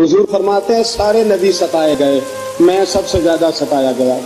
हुजूर फरमाते हैं सारे नबी सताए गए, मैं सबसे ज्यादा सताया गया।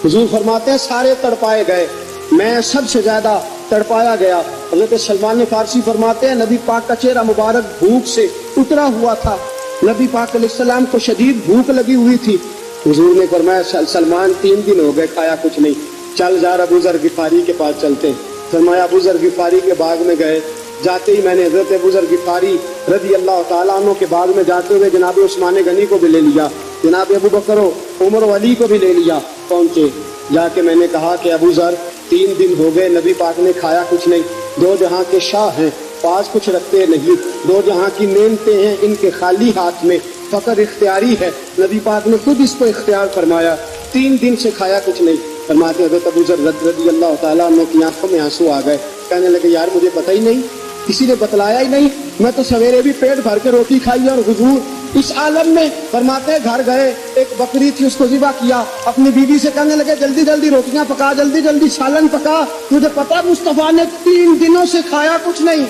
हुजूर फरमाते हैं सारे तड़पाए गए, मैं सबसे ज्यादा तड़पाया गया। हज़रत सलमान फारसी फरमाते हैं नबी पाक का चेहरा मुबारक भूख से उतरा हुआ था, नबी पाक अलैहिस्सलाम को शदीद भूख लगी हुई थी। हुजूर ने फरमाया सलमान 3 दिन हो गए खाया कुछ नहीं, चल जा अबू ज़र गिफारी के पास चलते। फरमाया अबू ज़र गिफारी के बाग में गए। जाते ही मैंने हज़रत अबू ज़र गिफारी रज़ी अल्लाह ताला अन्हु के बाग में जाते हुए जनाब उस्मान गनी को भी ले लिया, जनाब अबू बकर उमर व अली को भी ले लिया। पहुंचे, जाके मैंने कहा कि अबू ज़र 3 दिन हो गए नबी पाक ने खाया कुछ नहीं, 2 जहां के शाह हैं, पास कुछ रखते नहीं, 2 जहां की नेमतें हैं, इनके खाली हाथ में फकर इख्तियारी है। नबी पाक ने खुद इसको इख्तियार फरमाया, 3 दिन से खाया कुछ नहीं। फरमाते हज़रत अबू ज़र रज़ी अल्लाह ताला अन्हु की आंखों में आंसू आ गए। कहने लगे यार मुझे पता ही नहीं, किसी ने बतलाया ही नहीं, मैं तो सवेरे भी पेट भर के रोटी खाई और हुजूर इस आलम में। फरमाते हैं घर गए, एक बकरी थी उसको ज़िबा किया, अपनी बीवी से कहने लगे जल्दी जल्दी रोटियां पका, जल्दी जल्दी सालन पका, तुझे पता मुस्तफ़ा ने 3 दिनों से खाया कुछ नहीं।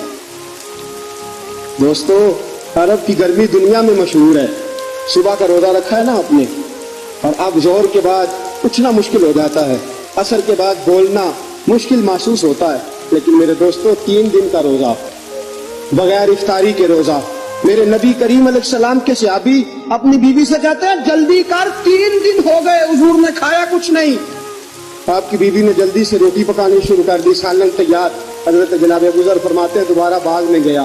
दोस्तों अरब की गर्मी दुनिया में मशहूर है, सुबह का रोजा रखा है ना आपने, और अब जोहर के बाद उठना मुश्किल हो जाता है, असर के बाद बोलना मुश्किल महसूस होता है, लेकिन मेरे दोस्तों 3 दिन का रोजा बगैर इफ्तारी के रोजा। मेरे नबी करीम अलैहिस्सलाम के सहाबी अपनी बीवी से कहते हैं जल्दी कर, 3 दिन हो गए हुजूर ने खाया कुछ नहीं। आपकी बीवी ने जल्दी से रोटी पकानी शुरू कर दी, सालन तैयार। हजरत जनाब अबू ज़र फरमाते हैं दोबारा बाग में गया,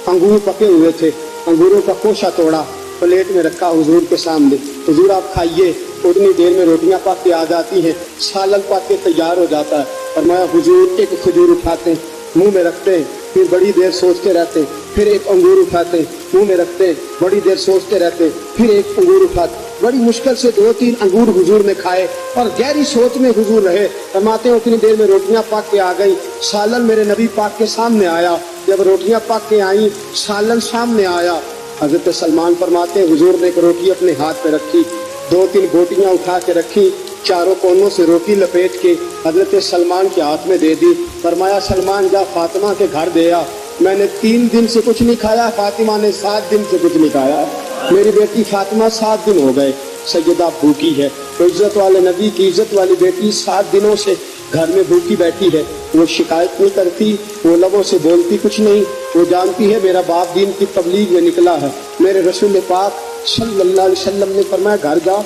अंगूर पके हुए थे, अंगूरों का खोशा तोड़ा, प्लेट में रखा हुजूर के सामने, हुजूर आप खाइए। उतनी देर में रोटियां पक के आ जाती हैं, सालन पक के तैयार हो जाता है। फरमाया हुजूर एक खजूर उठाते मुंह में रखते हैं, फिर बड़ी देर सोचते रहते, फिर एक अंगूर उठाते मुंह में रखते, बड़ी देर सोचते रहते, फिर एक अंगूर उठाते। बड़ी मुश्किल से 2-3 अंगूर हुजूर ने खाए और गहरी सोच में हुजूर रहे। फरमाते हैं उतनी देर में रोटियां पक के आ गई, सालन मेरे नबी पाक के सामने आया। जब रोटियां पक के आई, सालन सामने आया, हजरत सलमान फरमाते हैं हुजूर ने एक रोटी अपने हाथ में रखी, 2-3 बोटियां उठा के रखी, चारों कोनों से रोटी लपेट के हजरत सलमान के हाथ में दे दी। फरमाया सलमान जा फातिमा के घर दे आ, मैंने 3 दिन से कुछ नहीं खाया, फातिमा ने 7 दिन से कुछ नहीं खाया। मेरी बेटी फातिमा 7 दिन हो गए सैयदा भूखी है। तो इज्जत वाले नबी की इज्जत वाली बेटी 7 दिनों से घर में भूखी बैठी है। वो शिकायत नहीं करती, वो लबों से बोलती कुछ नहीं, वो जानती है मेरा बाप दीन की तबलीग में निकला है। मेरे रसूल पाक सल्लल्लाहु अलैहि वसल्लम ने फरमाया घर जा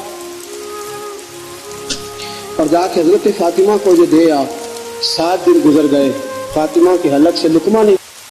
और जाके हजरत फातिमा को ये दे आ। 7 दिन गुजर गए, फातिमा की हलक से लुकमा नहीं